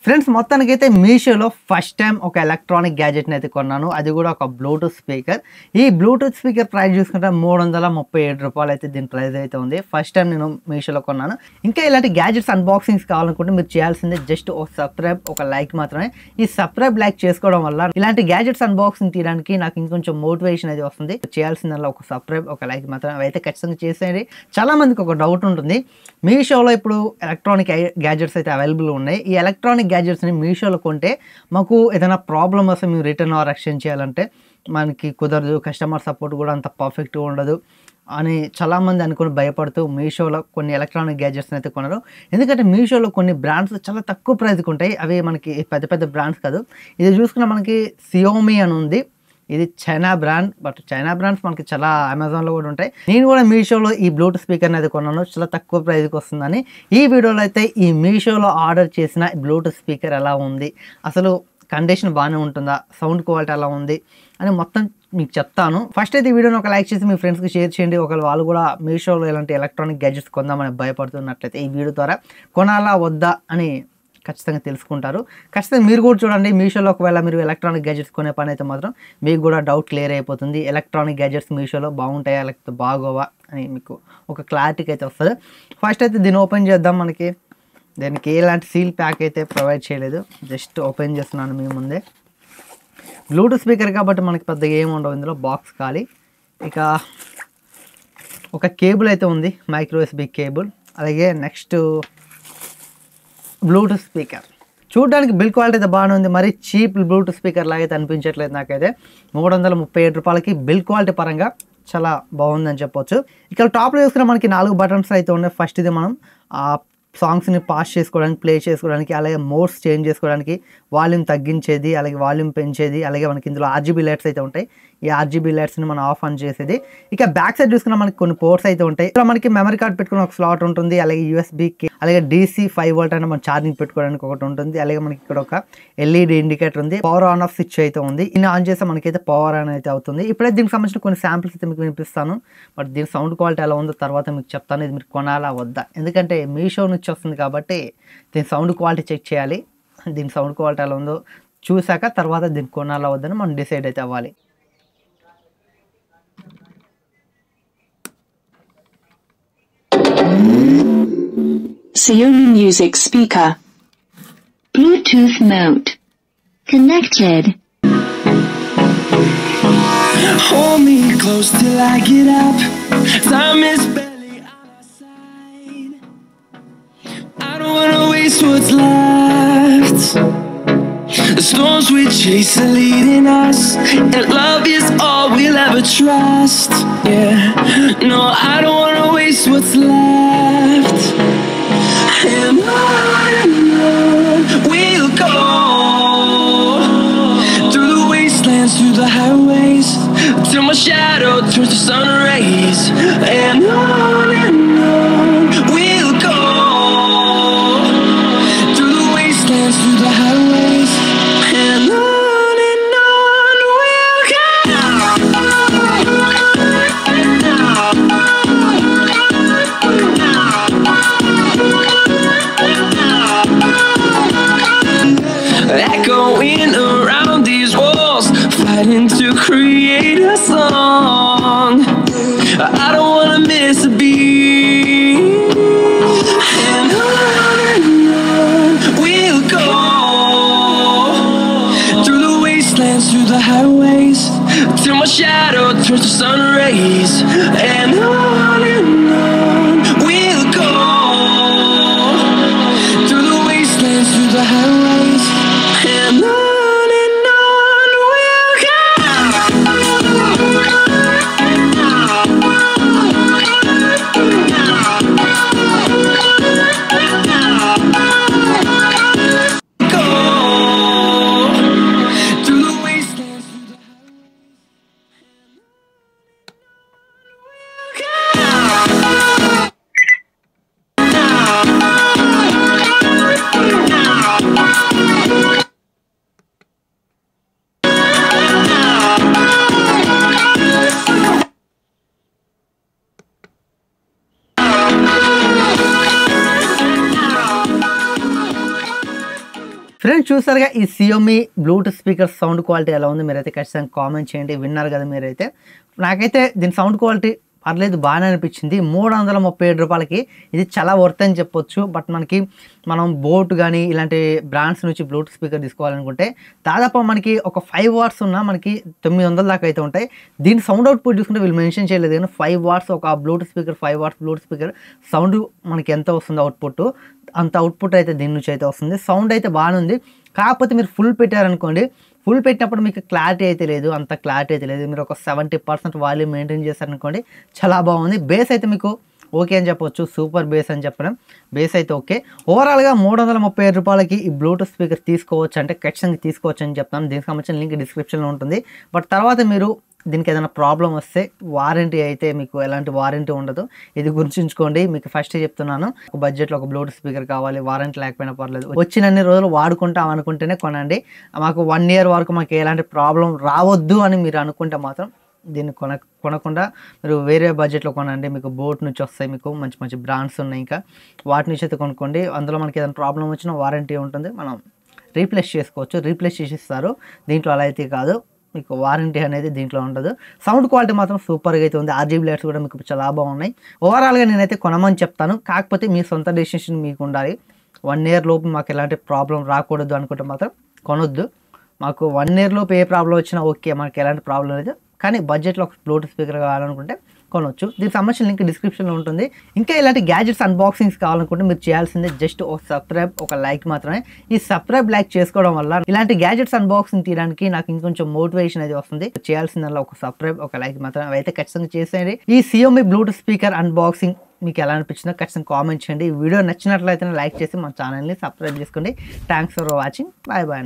Friends మొత్తానికైతే మీషోలో first time ఒక ఎలక్ట్రానిక్ గ్యాజెట్ని అయితే కొన్నాను. అది కూడా ఒక బ్లూటూత్ స్పీకర్. ఈ బ్లూటూత్ స్పీకర్ ప్రైస్ చూసుకుంటే 337 రూపాయలు అయితే దీని ప్రైస్ అయితే ఉంది. ఫస్ట్ టైం నేను మీషోలో కొన్నాను. ఇంకా ఇలాంటి గ్యాజెట్స్ అన్బాక్సింగ్స్ కావాలనుకుంటే మీరు చేయాల్సిందే జస్ట్ ఒక సబ్స్క్రైబ్, ఒక లైక్ మాత్రమే. ఈ సబ్స్క్రైబ్, లైక్ చేసుకోవడం వల్ల ఇలాంటి గ్యాజెట్స్ అన్బాక్సింగ్ తీయడానికి నాకు ఇంకొంచెం మోటివేషన్ అయితే వస్తుంది. చేయాల్సిందల్లా ఒక సబ్స్క్రైబ్, ఒక లైక్ మాత్రమే. అవైతే ఖచ్చితంగా చేసేయండి. చాలా మందికి ఒక డౌట్ ఉంటుంది, మీషోలో ఇప్పుడు ఎలక్ట్రానిక్ గ్యాజెట్స్ అయితే అవైలబుల్ ఉన్నాయి. ఈ ఎలక్ట్రానిక్ గ్యాజెట్స్ని మీషోలో కొంటే మాకు ఏదైనా ప్రాబ్లమ్ వస్తే మేము రిటర్న్ ఆర్ ఎక్స్చేంజ్ చేయాలంటే మనకి కుదరదు, కస్టమర్ సపోర్ట్ కూడా అంత పర్ఫెక్ట్గా ఉండదు అని చాలామంది అనుకుని భయపడుతూ మీషోలో కొన్ని ఎలక్ట్రానిక్ గ్యాజెట్స్ని అయితే కొనరు. ఎందుకంటే మీషోలో కొన్ని బ్రాండ్స్ చాలా తక్కువ ప్రైస్కి ఉంటాయి. అవి మనకి పెద్ద పెద్ద బ్రాండ్స్ కాదు. ఇది చూసుకున్న మనకి సియోమీ అని ఉంది. ఇది China brand. But China brands మనకి చాలా అమెజాన్లో కూడా ఉంటాయి. నేను కూడా మీషోలో ఈ బ్లూటూత్ స్పీకర్ని అయితే కొన్నాను. చాలా తక్కువ ప్రైస్కి వస్తుందని. ఈ వీడియోలో అయితే ఈ మీషోలో ఆర్డర్ చేసిన బ్లూటూత్ స్పీకర్ ఎలా ఉంది, అసలు కండిషన్ బాగానే ఉంటుందా, సౌండ్ క్వాలిటీ ఎలా ఉంది అని మొత్తం మీకు చెప్తాను. ఫస్ట్ అయితే ఈ వీడియోని ఒక లైక్ చేసి మీ ఫ్రెండ్స్కి షేర్ చేయండి. ఒకవేళ వాళ్ళు కూడా మీషోలో ఇలాంటి ఎలక్ట్రానిక్ గ్యాజెట్స్ కొందామని భయపడుతున్నట్లయితే ఈ వీడియో ద్వారా కొనాలా వద్దా అని ఖచ్చితంగా తెలుసుకుంటారు. ఖచ్చితంగా మీరు కూడా చూడండి. మీషోలో ఒకవేళ మీరు ఎలక్ట్రానిక్ గ్యాజెట్స్ కొనే పని అయితే మాత్రం మీకు కూడా డౌట్ క్లియర్ అయిపోతుంది. ఎలక్ట్రానిక్ గ్యాజెట్స్ మీషోలో బాగుంటాయా లేకపోతే బాగోవా అని మీకు ఒక క్లారిటీకి అయితే వస్తుంది. ఫస్ట్ అయితే దీన్ని ఓపెన్ చేద్దాం. మనకి దీనికి ఎలాంటి సీల్ ప్యాక్ అయితే ప్రొవైడ్ చేయలేదు. జస్ట్ ఓపెన్ చేస్తున్నాను మీ ముందే. బ్లూటూత్ స్పీకర్ కాబట్టి మనకి పెద్దగా ఏమి ఉండవు. ఇందులో బాక్స్ ఖాళీ. ఇక ఒక కేబుల్ అయితే ఉంది, మైక్రో USB కేబుల్. అలాగే నెక్స్ట్ బ్లూటూత్ స్పీకర్. చూడడానికి బిల్ క్వాలిటీ అయితే బాగానే ఉంది. మరి చీప్ బ్లూటూత్ స్పీకర్ లాగైతే అనిపించట్లేదు నాకైతే. 337 రూపాయలకి బిల్ క్వాలిటీ పరంగా చాలా బాగుందని చెప్పొచ్చు. ఇక్కడ టాప్లో చూసుకున్న మనకి 4 బటన్స్ అయితే ఉన్నాయి. ఫస్ట్ ఇది మనం సాంగ్స్ని పాస్ చేసుకోవడానికి, ప్లే చేసుకోవడానికి, అలాగే మోడ్స్ చేంజ్ చేసుకోవడానికి, వాల్యూమ్ తగ్గించేది, అలాగే వాల్యూమ్ పెంచేది, అలాగే మనకి ఇందులో RGB లైట్స్ అయితే ఉంటాయి. ఈ RGB లైట్స్ని మనం ఆఫ్ ఆన్ చేసేది. ఇక బ్యాక్ సైడ్ చూసుకున్న మనకి కొన్ని పోర్ట్స్ అయితే ఉంటాయి. ఇక్కడ మనకి మెమరీ కార్డ్ పెట్టుకునే ఒక స్లాట్ ఉంటుంది. అలాగే USB, అలాగే DC 5 వోల్ట్ అయినా మనం ఛార్జింగ్ పెట్టుకోవడానికి ఒకటి ఉంటుంది. అలాగే మనకి ఇక్కడ ఒక LED ఇండికేటర్ ఉంది. పవర్ ఆన్ ఆఫ్ స్విచ్ అయితే ఉంది. దీన్ని ఆన్ చేస్తే మనకైతే పవర్ ఆన్ అయితే అవుతుంది. ఇప్పుడైతే దీనికి సంబంధించిన కొన్ని శాంపిల్స్ అయితే మీకు వినిపిస్తాను. బట్ దీని సౌండ్ క్వాలిటీ ఎలా ఉందో తర్వాత మీకు చెప్తాను. ఇది మీరు కొనాలా వద్దా, ఎందుకంటే మీషో నుంచి వస్తుంది కాబట్టి దీని సౌండ్ క్వాలిటీ చెక్ చేయాలి. దీని సౌండ్ క్వాలిటీ ఎలా ఉందో చూసాక తర్వాత దీన్ని కొనాలా వద్దని మనం డిసైడ్ అయితే అవ్వాలి. Xiaomi Music Speaker. Bluetooth mode. Connected. Hold me close till I get up. Time is barely on our side. I don't wanna waste what's left. The storms we chase are leading us, and love is all we'll ever trust. Yeah, no, I don't wanna waste what's left. And on we'll go, through the wastelands, through the highways, till my shadow turns to sun rays. And on we'll go, through the wastelands, through the highways, and on we'll go. Echoing around these walls, fighting to create a song. I don't wanna miss a beat. And on we'll go, through the wastelands, through the highways, till my shadow turns to sun rays. And on we'll go, through the wastelands, through the highways, and on we'll go. Go through the wastelands, through the highways, and on we'll go. Friends చూసారుగా ఈ Xiaomi Bluetooth speaker sound quality ఎలా ఉంది మీరైతే ఖచ్చితంగా comment చేయండి. విన్నారు కదా మీరైతే. నాకైతే దీని సౌండ్ క్వాలిటీ పర్లేదు, బాగానే అనిపించింది. 337 రూపాయలకి ఇది చాలా వర్త్ అని చెప్పొచ్చు. బట్ మనం బోట్ కానీ ఇలాంటి బ్రాండ్స్ నుంచి బ్లూటూత్ స్పీకర్ తీసుకోవాలనుకుంటే దాదాపు మనకి ఒక 5 వాట్స్ ఉన్న మనకి 900 దాకా అయితే ఉంటాయి. దీని సౌండ్ అవుట్పుట్ చూసుకుంటే వీళ్ళు మెన్షన్ చేయలేదు కానీ 5 వాట్స్ ఒక Bluetooth speaker, 5 watts Bluetooth speaker sound మనకి ఎంత వస్తుంది అవుట్పుట్, అంత అవుట్పుట్ అయితే దీని నుంచి అయితే వస్తుంది. సౌండ్ అయితే బాగానే ఉంది. కాకపోతే మీరు ఫుల్ పెట్టారనుకోండి, ఫుల్ పెట్టినప్పుడు మీకు క్లారిటీ అయితే లేదు, అంత క్లారిటీ అయితే లేదు. మీరు ఒక 70% వాల్యూమ్ మెయింటైన్ చేశారనుకోండి చాలా బాగుంది. బేస్ అయితే మీకు ఓకే అని చెప్పొచ్చు, సూపర్ బేస్ అని చెప్పడం. బేస్ అయితే ఓకే. ఓవరాల్గా 337 రూపాయలకి ఈ బ్లూటూత్ స్పీకర్ తీసుకోవచ్చు అంటే ఖచ్చితంగా తీసుకోవచ్చు అని చెప్తాను. దీనికి సంబంధించిన లింక్ డిస్క్రిప్షన్లో ఉంటుంది. బట్ తర్వాత మీరు దీనికి ఏదైనా ప్రాబ్లం వస్తే వారంటీ అయితే మీకు ఎలాంటి వారంటీ ఉండదు, ఇది గుర్తుంచుకోండి. మీకు ఫస్ట్ చెప్తున్నాను, ఒక బడ్జెట్లో ఒక బ్లూటూత్ స్పీకర్ కావాలి, వారంటీ లేకపోయినా పర్లేదు, వచ్చినన్ని రోజులు వాడుకుంటాం అనుకుంటేనే కొనండి. మాకు 1 year వరకు మాకు ఎలాంటి ప్రాబ్లం రావద్దు అని మీరు అనుకుంటే మాత్రం దీన్ని కొనకుండా మీరు వేరే బడ్జెట్లో కొనండి. మీకు బోట్ నుంచి వస్తాయి, మీకు మంచి మంచి బ్రాండ్స్ ఉన్నాయి, ఇంకా వాటి నుంచి అయితే కొనుక్కోండి. అందులో మనకి ఏదైనా ప్రాబ్లం వచ్చినా వారంటీ ఉంటుంది, మనం రీప్లేస్ చేసుకోవచ్చు, రీప్లేస్ చేసి ఇస్తారు. దీంట్లో అలా అయితే కాదు, మీకు వారంటీ అనేది దీంట్లో ఉండదు. సౌండ్ క్వాలిటీ మాత్రం సూపర్గా అయితే ఉంది. RGB లైట్స్ కూడా మీకు చాలా బాగున్నాయి. ఓవరాల్గా నేనైతే కొనమని చెప్తాను. కాకపోతే మీ సొంత డెసిషన్ మీకు ఉండాలి. 1 year లోపు మాకు ఎలాంటి ప్రాబ్లం రాకూడదు అనుకుంటే మాత్రం కొనొద్దు. మాకు 1 year లోపు ఏ ప్రాబ్లం వచ్చినా ఓకే, మనకి ఎలాంటి ప్రాబ్లం లేదు. కానీ బడ్జెట్లో ఒక బ్లూటూత్ స్పీకర్ కావాలనుకుంటే కొనవచ్చు. దీనికి సంబంధించిన లింక్ డిస్క్రిప్షన్లో ఉంటుంది. ఇంకా ఇలాంటి గ్యాజెట్స్ అన్బాక్సింగ్స్ కావాలనుకుంటే మీరు చేయాల్సిందే జస్ట్ ఒక సబ్స్క్రైబ్, ఒక లైక్ మాత్రమే. ఈ సబ్స్క్రైబ్, లైక్ చేసుకోవడం వల్ల ఇలాంటి గ్యాజెట్స్ అన్బాక్సింగ్ తీయడానికి నాకు ఇంకొంచెం మోటివేషన్ అయితే వస్తుంది. చేయాల్సిందల్లా ఒక సబ్స్క్రైబ్, ఒక లైక్ మాత్రమే. అవైతే ఖచ్చితంగా చేసేయండి. ఈ Xiaomi బ్లూటూత్ స్పీకర్ అన్బాక్సింగ్ మీకు ఎలా అనిపించిందో ఖచ్చితంగా కామెంట్ చేయండి. ఈ వీడియో నచ్చినట్లయితే లైక్ చేసి మా ఛానల్ని సబ్స్క్రైబ్ చేసుకోండి. Thanks for watching. Bye bye.